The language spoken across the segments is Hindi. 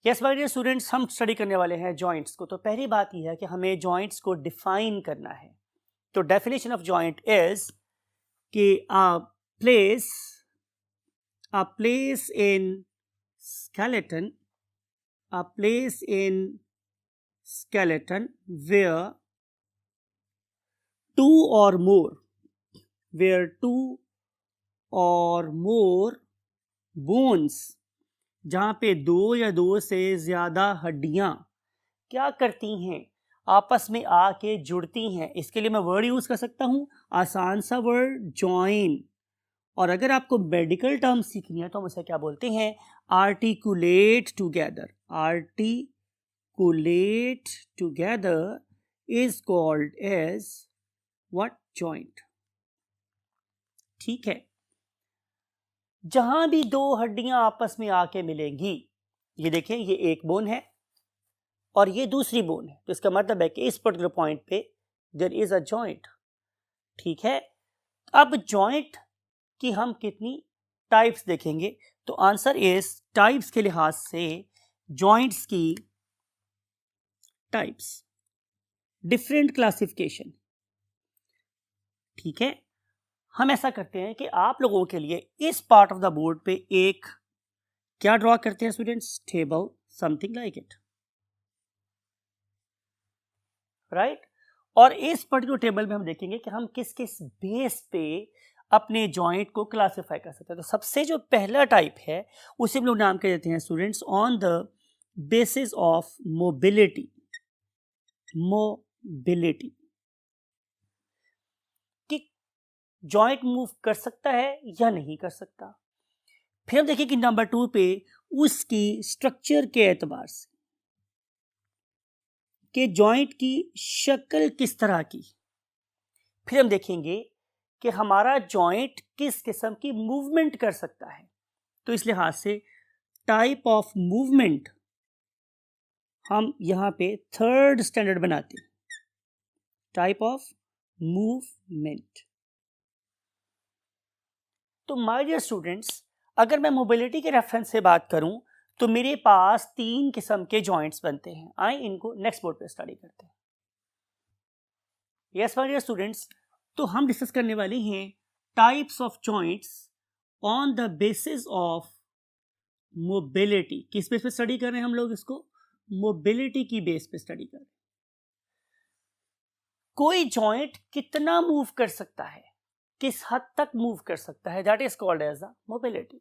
यस माय डियर स्टूडेंट्स, हम स्टडी करने वाले हैं जॉइंट्स को। तो पहली बात यह है कि हमें जॉइंट्स को डिफाइन करना है। तो डेफिनेशन ऑफ जॉइंट इज कि place in skeleton a place in skeleton where two or more bones, जहाँ पे दो या दो से ज़्यादा हड्डियाँ क्या करती हैं, आपस में आके जुड़ती हैं। इसके लिए मैं वर्ड यूज़ कर सकता हूँ, आसान सा वर्ड, जॉइन। और अगर आपको मेडिकल टर्म सीखनी है तो हम उसे क्या बोलते हैं, articulate together. Articulate together is called as what, joint. ठीक है, जहां भी दो हड्डियां आपस में आके मिलेंगी, ये देखें, ये एक बोन है और ये दूसरी बोन है, तो इसका मतलब है कि इस पर्टिकुलर पॉइंट पे देयर इज अ जॉइंट। ठीक है, अब जॉइंट कि हम कितनी टाइप्स देखेंगे, तो आंसर इज, टाइप्स के लिहाज से जॉइंट्स की टाइप्स, डिफरेंट क्लासिफिकेशन। ठीक है, हम ऐसा करते हैं कि आप लोगों के लिए इस पार्ट ऑफ द बोर्ड पे एक क्या ड्रॉ करते हैं students, table, something like it, right. और इस पर्टिकुलर टेबल में हम देखेंगे कि हम किस किस बेस पे अपने जॉइंट को क्लासिफाई कर सकते हैं। तो सबसे जो पहला टाइप है उसे हम लोग नाम कह देते हैं students, on the basis of mobility. Mobility कि जॉइंट मूव कर सकता है या नहीं कर सकता। फिर हम देखिए कि नंबर 2 पे उसकी स्ट्रक्चर के एतबार से कि जॉइंट की शक्ल किस तरह की। फिर हम देखेंगे कि हमारा जॉइंट किस किस्म की मूवमेंट कर सकता है। तो इस लिहाज से टाइप ऑफ मूवमेंट हम यहां पे थर्ड स्टैंडर्ड बनाते हैं, टाइप ऑफ मूवमेंट। तो माय डियर स्टूडेंट्स, अगर मैं मोबिलिटी के रेफरेंस से बात करूं तो मेरे पास 3 किस्म के जॉइंट्स बनते हैं। आइए इनको नेक्स्ट बोर्ड पे स्टडी करते हैं। यस माय डियर स्टूडेंट्स, तो हम डिस्कस करने वाले हैं types of joints on the basis of mobility. किस बेस पे स्टडी कर रहे हैं हम लोग इसको, मोबिलिटी की बेस पे स्टडी कर रहे हैं। कोई जॉइंट कितना मूव कर सकता है, किस हद तक मूव कर सकता है, that is called as a mobility.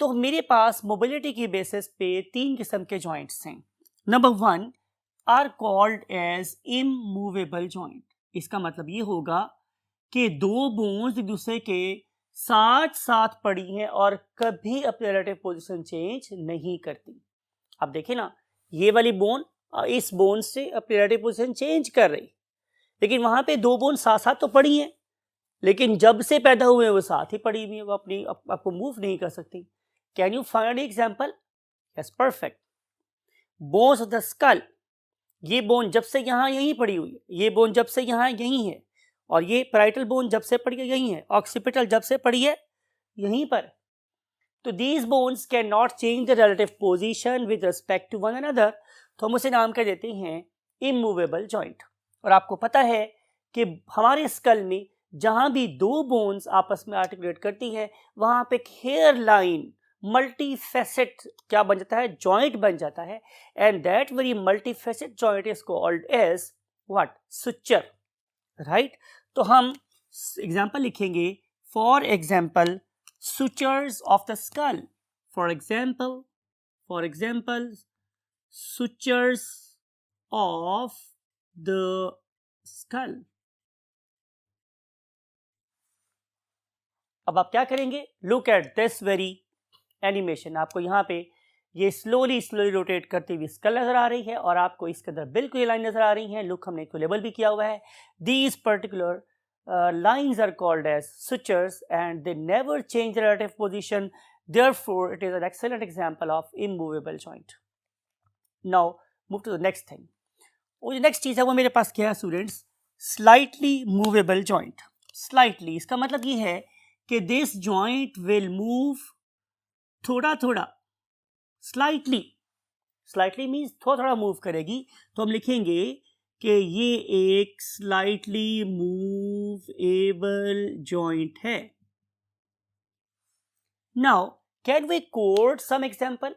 तो मेरे पास मोबिलिटी की बेसिस पे 3 किस्म के जॉइंट्स हैं। Number 1 are called as immovable joint. इसका मतलब ये होगा कि दो बोन्स एक दूसरे के साथ साथ पड़ी हैं और कभी अपने रिलेटिव पोजीशन चेंज नहीं करती। अब देखें ना, ये वाली बोन इस बोन से अपनी रिलेटिव पोजीशन चेंज कर रही, लेकिन वहां पे दो बोन साथ साथ तो पड़ी हैं, लेकिन जब से पैदा हुए वो साथ ही पड़ी हुई है, वो अपनी आपको मूव नहीं कर सकती। Can you find example? Yes, perfect. Bones of the skull, ये बोन जब से यहां यहीं पड़ी हुई है, ये बोन जब से यहां यहीं है, और ये पैराइटल बोन जब से पड़ी है यहीं है, ऑक्सीपिटल जब से पड़ी है यहीं पर। तो these bones can not change the relative position with respect to one another, तो हम उसे नाम कर देते हैं इमूवेबल जॉइंट। और आपको पता है कि हमारे स्कल में जहां भी दो बोन्स आपस में आर्टिकुलेट करती हैं, वहां पे एक हेयर लाइन, मल्टी फैसेट क्या बन जाता है, जॉइंट बन जाता है। And that very multi facet joint is called as what, suture, right. तो हम एग्जाम्पल लिखेंगे, for example sutures of the skull. For example, sutures of the skull. अब आप क्या करेंगे, look at this very animation। आपको यहाँ पे ये स्लोली रोटेट करती हुई स्कल नजर आ रही है और आपको इसके अंदर बिल्कुल ये लाइन नजर आ रही है। लुक, हमने इसको लेबल भी किया हुआ है। These particular lines are called as sutures and they never change the relative position, therefore it is an excellent example of immovable joint. Now move to the next thing. वो जो नेक्स्ट चीज है वो मेरे पास क्या है students, slightly movable joint. Slightly इसका मतलब ये है कि दिस जॉइंट विल मूव थोड़ा थोड़ा, स्लाइटली स्लाइटली मीन्स थोड़ा थोड़ा मूव करेगी, तो हम लिखेंगे कि ये एक स्लाइटली मूवेबल जॉइंट है। Now can we quote some example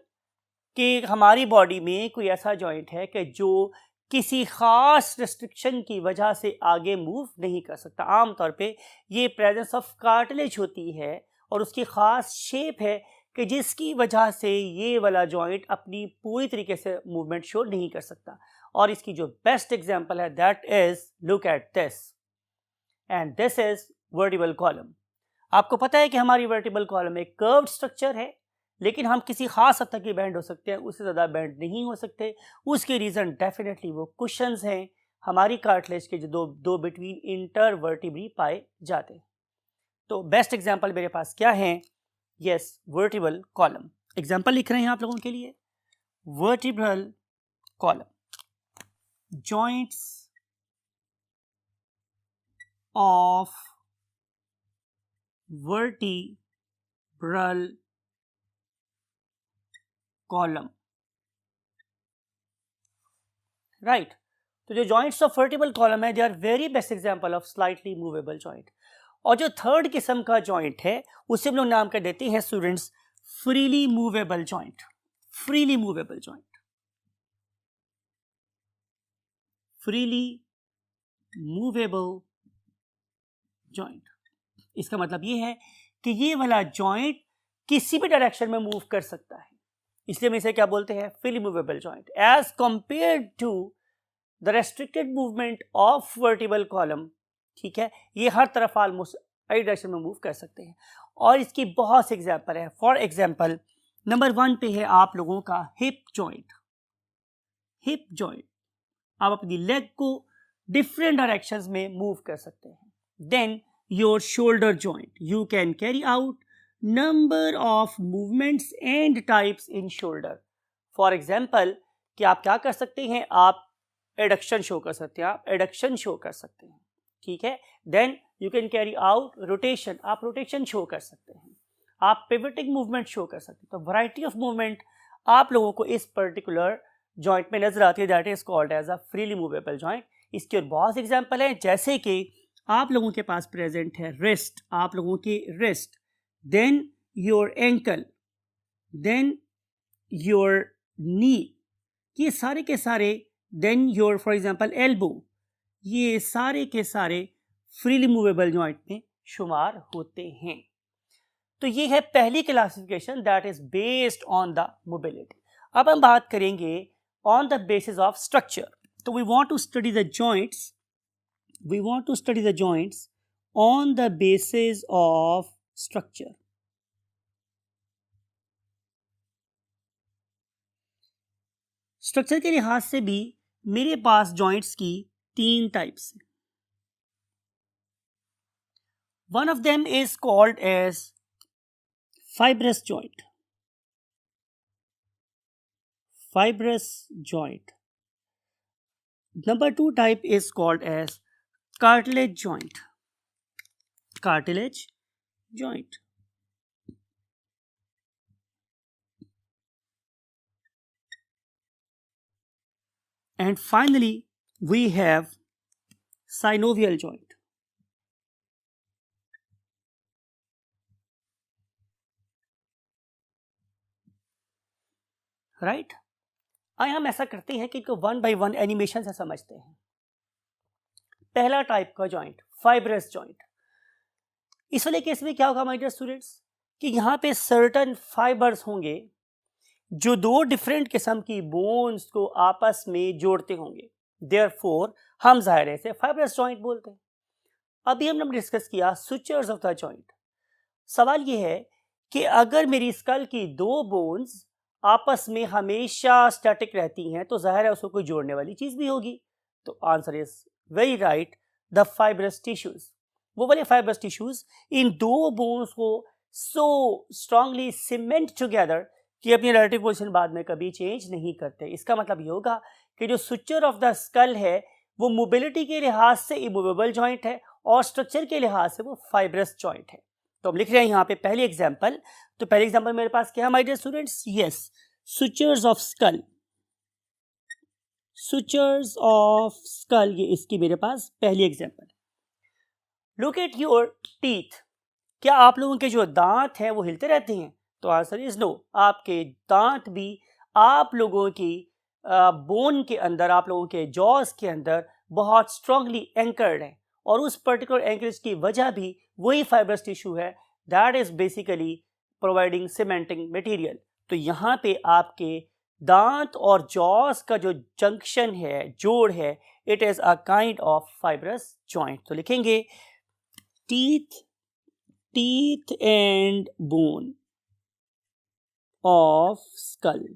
कि हमारी बॉडी में कोई ऐसा जॉइंट है कि जो किसी खास रेस्ट्रिक्शन की वजह से आगे मूव नहीं कर सकता। आमतौर पे ये प्रेजेंस ऑफ कार्टिलेज होती है और उसकी खास शेप है कि जिसकी वजह से ये वाला जॉइंट अपनी पूरी तरीके से मूवमेंट शो नहीं कर सकता। और इसकी जो बेस्ट एग्जांपल है that is look at this, and this is vertebral column. आपको पता है कि हमारी वर्टिब्रल कॉलम एक कर्व्ड स्ट्रक्चर है, लेकिन हम किसी खास हद तक ही बैंड हो सकते हैं, उससे ज़्यादा बैंड नहीं हो सकते। उसके रीज़न डेफिनेटली वो कुशंस हैं हमारी कार्टिलेज के जो दो बिटवीन इंटरवर्टिब्री पाए जाते हैं। तो बेस्ट एग्जांपल मेरे पास क्या है? Yes, vertebral column. एग्जांपल लिख रहे हैं आप लोगों के लिए, vertebral column, joints of vertebral column, right. तो जो जॉइंट्स ऑफ वर्टिब्रल कॉलम है they are very best example of slightly movable joint. और जो थर्ड किस्म का जॉइंट है उसे हम लोग नाम कर देते हैं students freely movable joint. Freely movable joint, freely movable joint. इसका मतलब ये है कि ये वाला जॉइंट किसी भी डायरेक्शन में मूव कर सकता है, इसलिए हम इसे क्या बोलते हैं? Freely movable joint, as compared to the restricted movement of vertebral column. ठीक है, ये हर तरफ ऑलमोस्ट एक डायरेक्शन में मूव कर सकते हैं। और इसकी बहुत से एग्जाम्पल है। फॉर एग्जाम्पल नंबर 1 पे है आप लोगों का हिप जॉइंट। हिप जॉइंट, आप अपनी लेग को डिफरेंट डायरेक्शंस में मूव कर सकते हैं। Then your shoulder joint, you can carry out number of movements and types in shoulder. For example कि आप क्या कर सकते हैं? आप एडक्शन शो कर सकते हैं, आप एडक्शन शो कर सकते हैं। ठीक है, then you can carry out rotation, आप रोटेशन शो कर सकते हैं, आप पिवटिंग मूवमेंट शो कर सकते हैं। तो वैरायटी ऑफ मूवमेंट आप लोगों को इस पर्टिकुलर जॉइंट में नजर आती है, that is called as a freely movable joint. इसके और बहुत एग्जाम्पल हैं, जैसे कि आप लोगों के पास प्रेजेंट है रिस्ट, आप लोगों की wrist, then your ankle, then your knee, ये सारे के सारे, then your for example elbow, ये सारे के सारे फ्रीली मूवेबल जॉइंट में शुमार होते हैं। तो ये है पहली classification that is based on the mobility. अब हम बात करेंगे on the basis of structure. तो we want to study the joints, we want to study the joints on the basis of structure. Structure के लिहाज से भी मेरे पास जॉइंट्स की 3 टाइप्स हैं। One of them is called as fibrous joint. Fibrous joint. Number 2 type is called as cartilage joint. Cartilage joint. And finally, we have synovial joint. Right? आइए हम ऐसा करते हैं कि इनको 1 by 1 एनिमेशन से समझते हैं। पहला टाइप का जॉइंट फाइब्रस जॉइंट। इस वाले केस में क्या होगा माय डियर स्टूडेंट्स कि यहाँ पे सर्टन फाइबर्स होंगे जो 2 डिफरेंट किस्म की बोन्स को आपस में जोड़ते होंगे, देयरफॉर हम जाहिर है इसे फाइब्रस जॉइंट बोलते हैं। अभी हमने डिस्कस किया सुचर्स ऑफ द जॉइंट। सवाल ये है कि अगर मेरी स्कल की 2 बोन्स आपस में हमेशा स्टैटिक रहती हैं तो जाहिर है उसको कोई जोड़ने वाली चीज भी होगी। तो answer is very right, the fibrous tissues. वो वाले फाइब्रस टिश्यूज इन 2 बोन्स को सो स्ट्रांगली सीमेंट टुगेदर कि अपनी रिलेटिव पोजीशन बाद में कभी चेंज नहीं करते। इसका मतलब ये होगा कि जो सुचर ऑफ द स्कल है वो मोबिलिटी के लिहाज से इमूवेबल जॉइंट है और स्ट्रक्चर के लिहाज से वो फाइब्रस जॉइंट है। तो हम लिख रहे हैं यहाँ पे पहली एग्जाम्पल। तो पहली एग्जाम्पल मेरे पास क्या है my dear students? Yes, sutures of skull. Sutures of skull, ये इसकी मेरे पास पहली example. Look at your teeth, क्या आप लोगों के जो दांत हैं वो हिलते रहते हैं? तो आंसर इज नो। आपके दांत भी आप लोगों की बोन के अंदर, आप लोगों के जॉस के अंदर बहुत स्ट्रांगली एंकर्ड है, और उस पर्टिकुलर एंकरेज की वजह भी वही फाइब्रस टिश्यू है that is basically providing cementing material. तो यहाँ पे आपके दांत और जॉस का जो जंक्शन है, जोड़ है, it is a kind of fibrous joint. तो लिखेंगे teeth and bone of skull.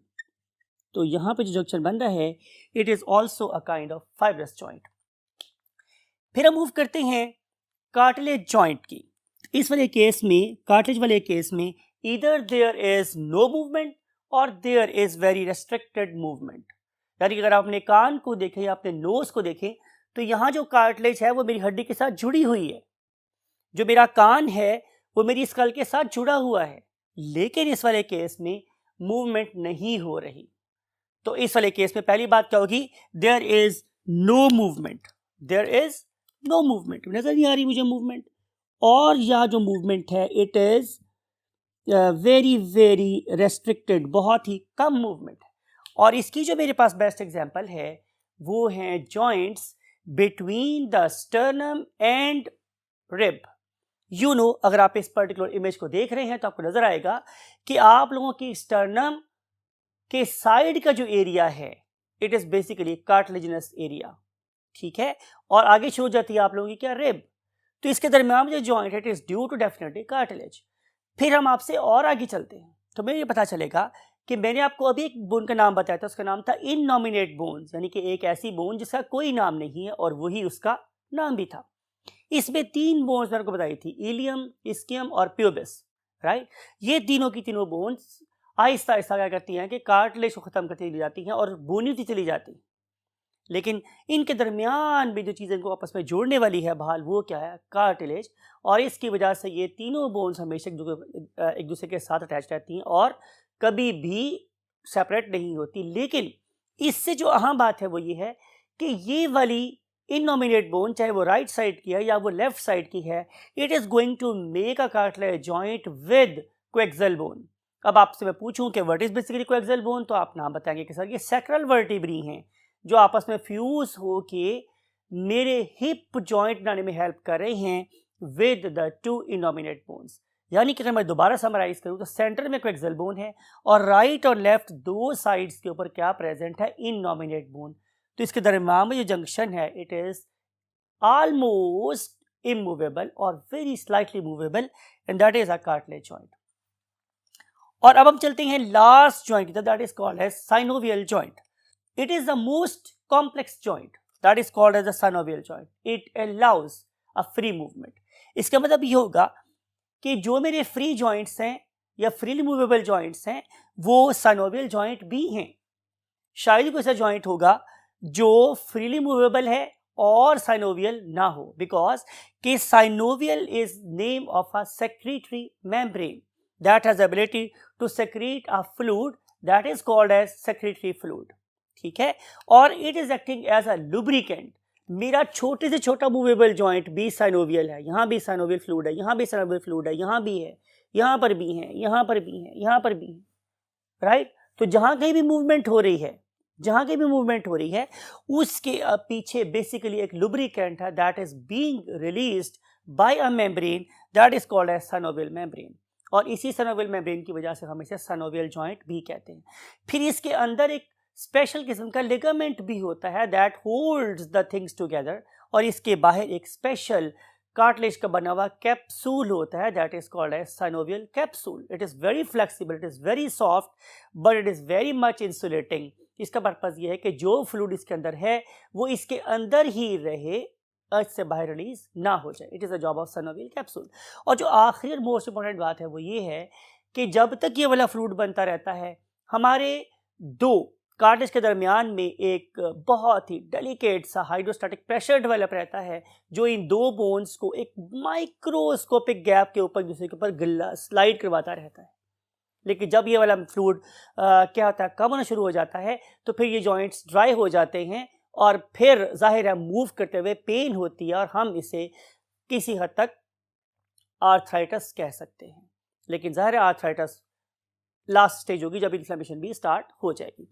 तो यहां पे जो जंक्शन बन रहा है, it is also a kind of fibrous joint. फिर हम मूव करते हैं कार्टिलेज जॉइंट की। इस वाले केस में, कार्टिलेज वाले केस में, either there is no movement और there is very restricted movement. यानी कि अगर आप अपने कान को देखें या अपने नोज को देखें, तो यहाँ जो कार्टिलेज है वो मेरी हड्डी के साथ जुड़ी हुई है। जो मेरा कान है वो मेरी स्कल के साथ जुड़ा हुआ है, लेकिन इस वाले केस में मूवमेंट नहीं हो रही। तो इस वाले केस में पहली बात क्या होगी? There is no movement, there is no movement, नजर नहीं आ रही मुझे मूवमेंट। और यह जो मूवमेंट है it is very very restricted, बहुत ही कम मूवमेंट है। और इसकी जो मेरे पास बेस्ट एग्जांपल है वो है joints between the sternum and rib. You know, अगर आप इस पर्टिकुलर इमेज को देख रहे हैं तो आपको नजर आएगा कि आप लोगों की स्टर्नम के साइड का जो एरिया है it is basically cartilaginous area, ठीक है, और आगे शुरू हो जाती है आप लोगों की क्या? रिब। तो इसके दरमियान जो जॉइंट है it is due to definitely cartilage. फिर हम आपसे और आगे चलते हैं तो हमें ये पता चलेगा कि मैंने आपको अभी एक बोन का नाम बताया था, उसका नाम था इननॉमिनेट बोन्स, यानी कि एक ऐसी बोन जिसका कोई नाम नहीं है, और वही उसका नाम भी था। इसमें 3 बोन्स मैंने को बताई थी, इलियम, इस्कियम और प्यूबिस, राइट। ये तीनों की तीनों बोन्स आहिस्ता आहिस्ता क्या करती हैं कि कार्टिलेज को खत्म करती चली जाती हैं और बोनी होती चली जाती हैं। लेकिन इनके दरमियान भी जो चीज़ इनको आपस में जोड़ने वाली है बहाल, वो क्या है? कार्टिलेज। और इसकी वजह से ये तीनों बोन्स हमेशा एक दूसरे के साथ अटैच रहती हैं और कभी भी सेपरेट नहीं होती। लेकिन इससे जो अहम बात है वो ये है कि ये वाली इननॉमिनेट बोन, चाहे वो राइट साइड की है या वो लेफ्ट साइड की है, it is going to make a cartilage joint with coaxial bone. अब आपसे मैं पूछूं कि what is basically coaxial bone, तो आप नाम बताएंगे कि सर ये सैक्रल वर्टिब्री हैं जो आपस में फ्यूज हो के मेरे हिप जॉइंट बनाने में हेल्प कर रहे हैं विद द 2 इननॉमिनेट बोन्स। यानी कि अगर मैं दोबारा समराइज करूं तो सेंटर में कोएक्सियल बोन है और राइट और लेफ्ट दो साइड्स के ऊपर क्या प्रेजेंट है? Innominate bone. तो इसके दरमियान में जो जंक्शन है इट इज ऑलमोस्ट इमूवेबल और very slightly movable, and that is a cartilage joint. और अब हम चलते हैं लास्ट जॉइंट की तरफ, that is called as synovial joint. It is the most complex joint, that is called as the synovial joint. It allows a free movement. इसका मतलब ये होगा कि जो मेरे फ्री जॉइंट्स हैं या फ्रीली मूवेबल जॉइंट्स हैं वो साइनोवियल जॉइंट भी हैं। शायद कोई ऐसा जॉइंट होगा जो फ्रीली मूवेबल है और साइनोवियल ना हो, बिकॉज कि synovial is name of a secretory membrane that has ability to secrete a fluid that is called as secretory fluid, ठीक है, और it is acting as a lubricant. मेरा छोटे से छोटा मूवेबल जॉइंट भी साइनोवियल है, यहाँ भी साइनोवियल फ्लूइड है, यहाँ भी साइनोवियल फ्लूइड है, यहाँ भी है, यहाँ पर भी है, यहाँ पर भी है, यहाँ पर भी है, राइट। तो जहाँ कहीं भी मूवमेंट हो रही है, जहाँ कहीं भी मूवमेंट हो रही है उसके पीछे बेसिकली एक लुब्रिकेंट है that is being released by a membrane that is called as synovial membrane. और इसी साइनोवियल मेम्ब्रेन की वजह से हम इसे साइनोवियल जॉइंट भी कहते हैं। फिर इसके अंदर एक स्पेशल किस्म का लिगामेंट भी होता है that holds the things together, और इसके बाहर एक स्पेशल कार्टिलेज का बना हुआ कैप्सूल होता है that is called as synovial capsule. It is very flexible, it is very soft, but it is very much insulating. इसका पर्पज ये है कि जो फ्लूइड इसके अंदर है वो इसके अंदर ही रहे, इससे बाहर रिलीज ना हो जाए। It is the job of synovial capsule. और जो आखिरी मोस्ट इंपॉर्टेंट बात है वो ये है कि जब तक ये वाला फ्लूइड बनता रहता है हमारे दो कार्टिलेज के दरमियान में एक बहुत ही डेलिकेट सा हाइड्रोस्टैटिक प्रेशर डेवलप रहता है जो इन दो बोन्स को एक माइक्रोस्कोपिक गैप के ऊपर दूसरे के ऊपर गिल्ला स्लाइड करवाता रहता है। लेकिन जब ये वाला फ्लूइड क्या होता है, कम होना शुरू हो जाता है, तो फिर ये जॉइंट्स ड्राई हो जाते हैं और फिर जाहिर है मूव करते हुए पेन होती है और हम इसे किसी हद तक आर्थराइटिस कह सकते हैं। लेकिन जाहिर है आर्थराइटिस लास्ट स्टेज होगी जब इन्फ्लेमेशन भी स्टार्ट हो जाएगी।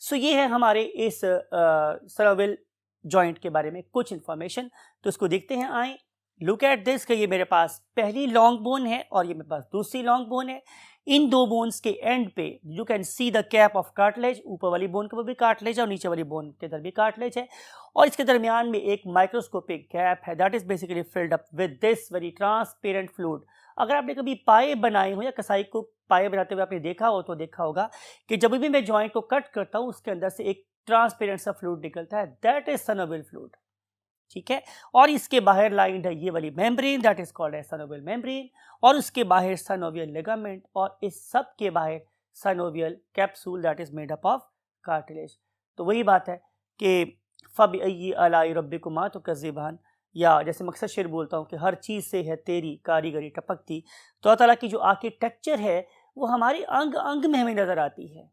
सो ये है हमारे इस सर्वाइकल जॉइंट के बारे में कुछ इंफॉर्मेशन। तो इसको देखते हैं, आए लुक एट दिस कि ये मेरे पास पहली लॉन्ग बोन है और ये मेरे पास दूसरी लॉन्ग बोन है। इन दो बोन्स के एंड पे you can see the cap of cartilage, ऊपर वाली बोन के ऊपर भी कार्टिलेज है और नीचे वाली बोन के अंदर भी कार्टिलेज है, और इसके दरमियान में एक माइक्रोस्कोपिक गैप है that is basically filled up with this very transparent fluid. अगर आपने कभी पाए बनाए हो या कसाई को पाए बनाते हुए आपने देखा हो तो देखा होगा कि जब भी मैं जॉइंट को कट करता हूँ उसके अंदर से एक ट्रांसपेरेंट सा फ्लूइड निकलता है, दैट इज synovial फ्लूइड। ठीक है, और इसके बाहर लाइंड है ये वाली membrane that is called as synovial membrane, और उसके बाहर synovial लिगामेंट, और इस सब के बाहर synovial capsule that is made up of cartilage. तो वही बात है कि फबिअय्यि आलाइ रब्बिकुमा तुकज़्ज़िबान, या जैसे मकसद शेर बोलता हूँ कि हर चीज़ से है तेरी कारीगरी टपकती। तो अल्लाह ताला की जो आर्किटेक्चर है वो हमारी अंग अंग में हमें नज़र आती है,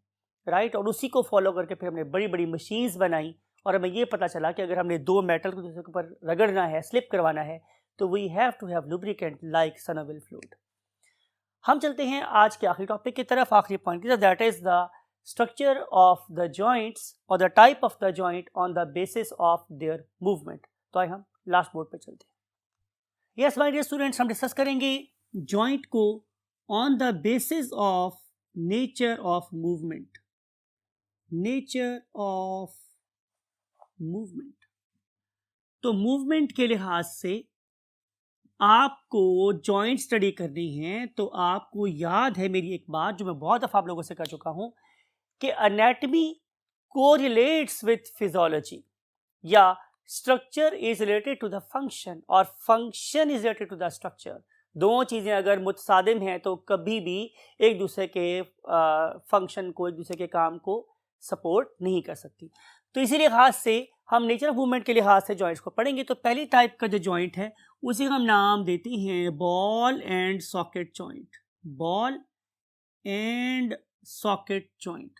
राइट। और उसी को फॉलो करके फिर हमने बड़ी बड़ी मशीन्स बनाई और हमें ये पता चला कि अगर हमने दो मेटल को दूसरे के ऊपर रगड़ना है, स्लिप करवाना है, तो we have to have lubricant like synovial fluid. हम चलते हैं आज के आखिरी टॉपिक की तरफ, आखिरी पॉइंट की तरफ, that is the structure of the joints और the type of the joint on the basis of their movement. तो आइए हम लास्ट बोर्ड पे चलते हैं। यस माय डियर स्टूडेंट्स, हम डिस्कस करेंगे जॉइंट को on the basis of nature of movement. Nature of movement, तो मूवमेंट के लिहाज से आपको जॉइंट स्टडी करनी है तो आपको याद है मेरी एक बात जो मैं बहुत दफ़ा आप लोगों से कर चुका हूं कि एनाटॉमी कोरिलेट्स विथ फिजियोलॉजी, या structure is related to the function और function is related to the structure. दोनों चीज़ें अगर मुतसादिम हैं तो कभी भी एक दूसरे के फंक्शन को, एक दूसरे के काम को सपोर्ट नहीं कर सकती। तो इसी लिहाज से हम नेचर ऑफ मूवमेंट के लिहाज से जॉइंट्स को पढ़ेंगे। तो पहली टाइप का जो जॉइंट है उसे हम नाम देते हैं ball and socket joint. Ball and socket joint,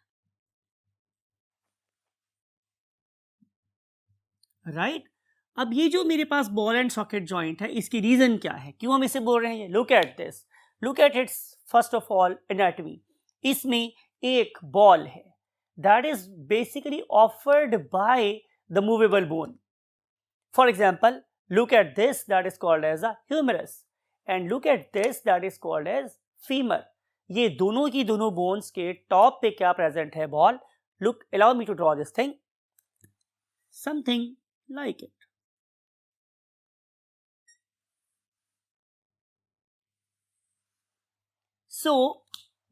right. अब ये जो मेरे पास बॉल एंड सॉकेट जॉइंट है इसकी रीजन क्या है, क्यों हम इसे बोल रहे हैं? Look at this, look at its first of all anatomy. इसमें एक बॉल है that is basically offered by the movable bone. For example, look at this that is called as a humerus and look at this that is called as femur. ये दोनों की दोनों बोन्स के टॉप पे क्या प्रेजेंट है? Ball. Look, allow me to draw this thing, something like it. So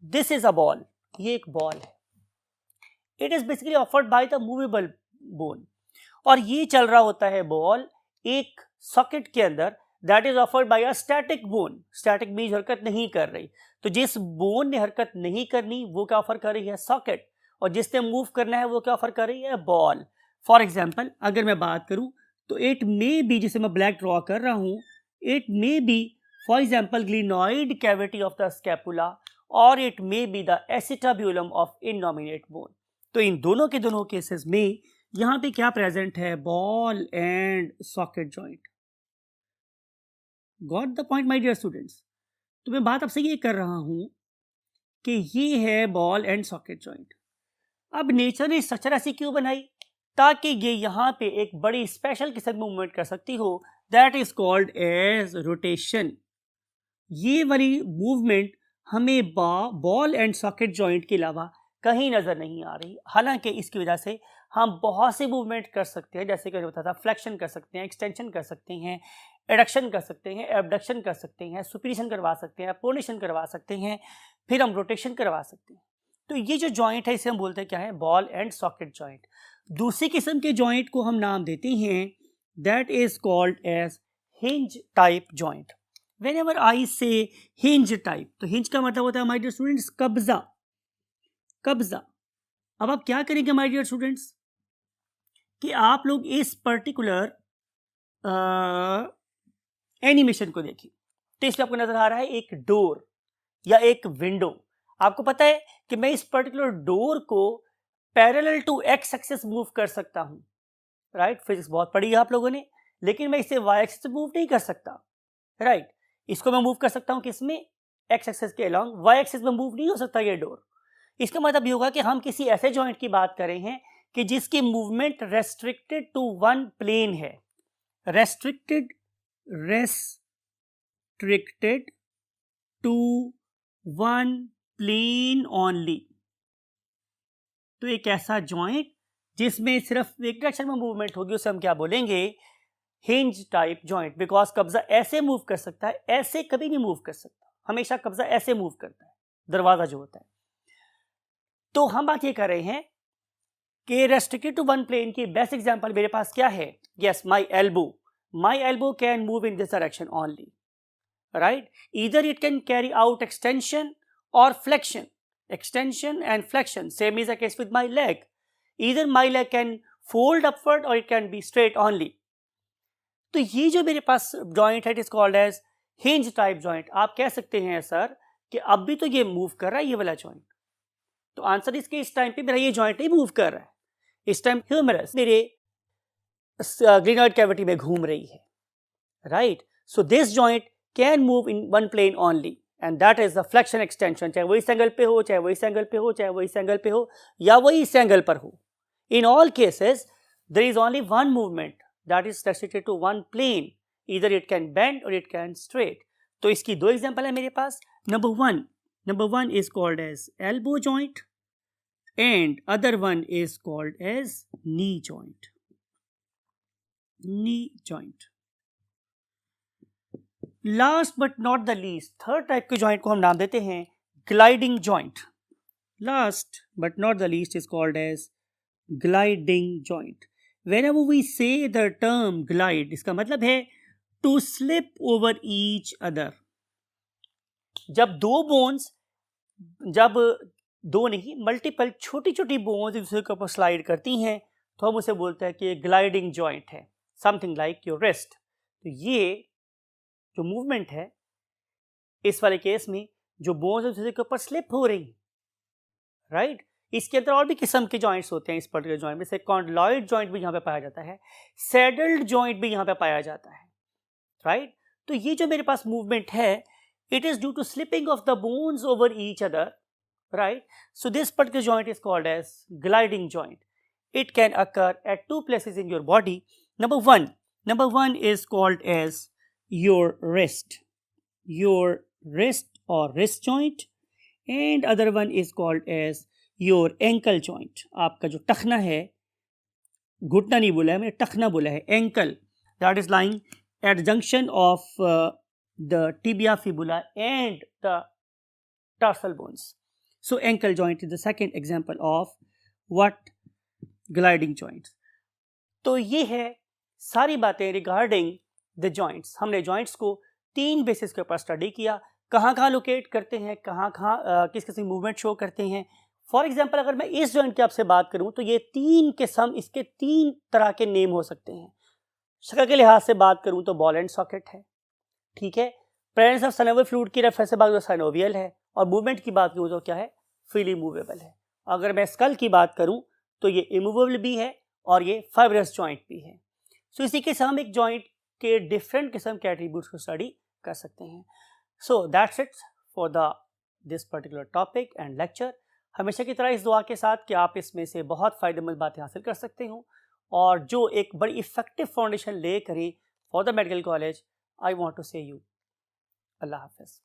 this is a ball. ये एक बॉल है। It is basically offered by the movable bone, और ये चल रहा होता है बॉल एक सॉकेट के अंदर that is offered by a static bone. Static means हरकत नहीं कर रही, तो जिस बोन ने हरकत नहीं करनी वो क्या ऑफर कर रही है? सॉकेट, और जिसने मूव करना है वो क्या ऑफर कर रही है? बॉल। फॉर एग्जाम्पल अगर मैं बात करूं तो इट मे बी, जिसे मैं ब्लैक ड्रॉ कर रहा हूं, it may be for example glenoid cavity of the scapula, और it may be the acetabulum of innominate bone. तो इन दोनों के दोनों केसेस में यहां पे क्या प्रेजेंट है? Ball and socket joint. Got the point my dear students? तो मैं बात आपसे ये कर रहा हूं कि ये है बॉल एंड सॉकेट जॉइंट। अब नेचर ने स्ट्रक्चर ऐसी क्यों बनाई? ताकि ये यहां पे एक बड़ी स्पेशल किस्म की मूवमेंट कर सकती हो, that is called as rotation. ये वाली मूवमेंट हमें बॉल एंड सॉकेट जॉइंट के अलावा कहीं नज़र नहीं आ रही। हालांकि इसकी वजह से हम बहुत सी मूवमेंट कर सकते हैं, जैसे कि मैंने बताया था, फ्लेक्शन कर सकते हैं, एक्सटेंशन कर सकते हैं, एडक्शन कर सकते हैं, एबडक्शन कर सकते हैं, सुपीरिएशन करवा सकते हैं, प्रोनेशन करवा सकते हैं, फिर हम रोटेशन करवा सकते हैं। तो ये जो जॉइंट है इसे हम बोलते हैं क्या है? Ball and socket joint. दूसरी किस्म के जॉइंट को हम नाम देते हैं that is called as hinge type joint. Whenever I say hinge type, तो हिंज का मतलब होता है माय डियर स्टूडेंट्स कब्जा। कब्जा। अब आप क्या करेंगे माय डियर स्टूडेंट्स कि आप लोग इस पर्टिकुलर एनिमेशन को देखिए। तो इसमें आपको नजर आ रहा है एक डोर या एक विंडो। आपको पता है कि मैं इस पर्टिकुलर डोर को parallel to X axis move कर सकता हूं, राइट। फिजिक्स बहुत पढ़ी है आप लोगों ने, लेकिन मैं इसे वाई एक्सिस मूव नहीं कर सकता, राइट। इसको मैं मूव कर सकता हूं किसमें, एक्स एक्सिस के अलोंग, वाई एक्सिस में मूव नहीं हो सकता ये डोर। इसका मतलब ये होगा कि हम किसी ऐसे जॉइंट की बात कर रहे हैं कि जिसकी movement restricted to one plane है, restricted to one plane only. तो एक ऐसा जॉइंट जिसमें सिर्फ एक डायरेक्शन में मूवमेंट होगी उसे हम क्या बोलेंगे, हिंज टाइप जॉइंट। बिकॉज कब्जा ऐसे मूव कर सकता है, ऐसे कभी नहीं मूव कर सकता, हमेशा कब्जा ऐसे मूव करता है, दरवाजा जो होता है। तो हम बात ये कर रहे हैं कि रेस्ट्रिक्टेड टू वन प्लेन की बेस्ट एग्जांपल मेरे पास क्या है, yes, my elbow can move in this direction only, right. Either it can carry out extension और flexion, extension and flexion. Same is the case with my leg. Either my leg can fold upward or it can be straight only. तो ये जो मेरे पास जॉइंट है, it is called as hinge type joint. आप कह सकते हैं सर कि अब भी तो ये मूव कर रहा है ये वाला जॉइंट। तो आंसर इसके इस टाइम पे मेरा ये जॉइंट नहीं मूव कर रहा है, इस टाइम ह्यूमरस मेरे ग्लिनॉइड कैविटी में घूम रही है, राइट। So this joint can move in one plane only and that is the flexion extension. चाहे वही इस एंगल पे हो, चाहे वही इस एंगल पे हो, चाहे वही इस एंगल पे हो, या वही इस एंगल पर हो, in all cases there is only one movement that is restricted to one plane, either it can bend और इट कैन स्ट्रेट। तो इसकी दो एग्जांपल है मेरे पास। Number one is called as elbow joint and other one is called as knee joint. Last but not the least, third type के जॉइंट को हम नाम देते हैं gliding joint. Last but not the least is called as gliding joint. Whenever we say the term glide, इसका मतलब है to slip over each other। जब दो बोन्स, जब दो नहीं मल्टीपल छोटी छोटी बोन्स एक दूसरे के ऊपर स्लाइड करती हैं तो हम उसे बोलते हैं कि ये ग्लाइडिंग जॉइंट है, समथिंग लाइक योर रिस्ट। तो ये जो मूवमेंट है इस वाले केस में जो बोन्स एक दूसरे के ऊपर स्लिप हो रही, राइट। इसके अंदर और भी किस्म के जॉइंट्स होते हैं इस पर्टिकुलर जॉइंट में, से कॉन्डलॉइड जॉइंट भी यहाँ पे पाया जाता है, सैडल्ड जॉइंट भी यहाँ पे पाया जाता है, राइट। तो ये जो मेरे पास मूवमेंट है it is due to slipping of the bones over each other, right. So this particular joint is called as gliding joint. It can occur at two places in your body. Number one is called as your wrist or wrist joint and other one is called as your ankle joint। आपका जो टखना है, घुटना नहीं बोला है मैंने, टखना बोला है, ankle that is lying at the junction of the tibia fibula and the tarsal bones। So ankle joint is the second example of what gliding joints। तो ये है सारी बातें रिगार्डिंग द जॉइंट्स। हमने जॉइंट्स को तीन बेसिस के ऊपर स्टडी किया, कहाँ लोकेट करते हैं, कहाँ किस किस मूवमेंट शो करते हैं। फॉर एग्जांपल अगर मैं इस जॉइंट की आपसे बात करूं तो ये तीन किस्म, इसके तीन तरह के नेम हो सकते हैं। शक्ल के लिहाज से बात करूं तो बॉल एंड सॉकेट है, ठीक है। प्रेजेंस ऑफ साइनोवियल फ्लूइड की रेफरेंस से बात करूं साइनोवियल है, और मूवमेंट की बात करूं तो क्या है, फ्रीली मूवेबल है। अगर मैं स्कल की बात करूं तो ये इमूवेबल भी है और ये फाइब्रस जॉइंट भी है। सो इसी के साथ हम एक जॉइंट के डिफरेंट किस्म के एट्रीब्यूट्स को स्टडी कर सकते हैं। So that's it for this particular topic and lecture. हमेशा की तरह इस दुआ के साथ कि आप इसमें से बहुत फ़ायदेमंद बातें हासिल कर सकते हो और जो एक बड़ी इफेक्टिव फाउंडेशन ले करें for the medical college. I want to say you अल्लाह हाफ़िज़।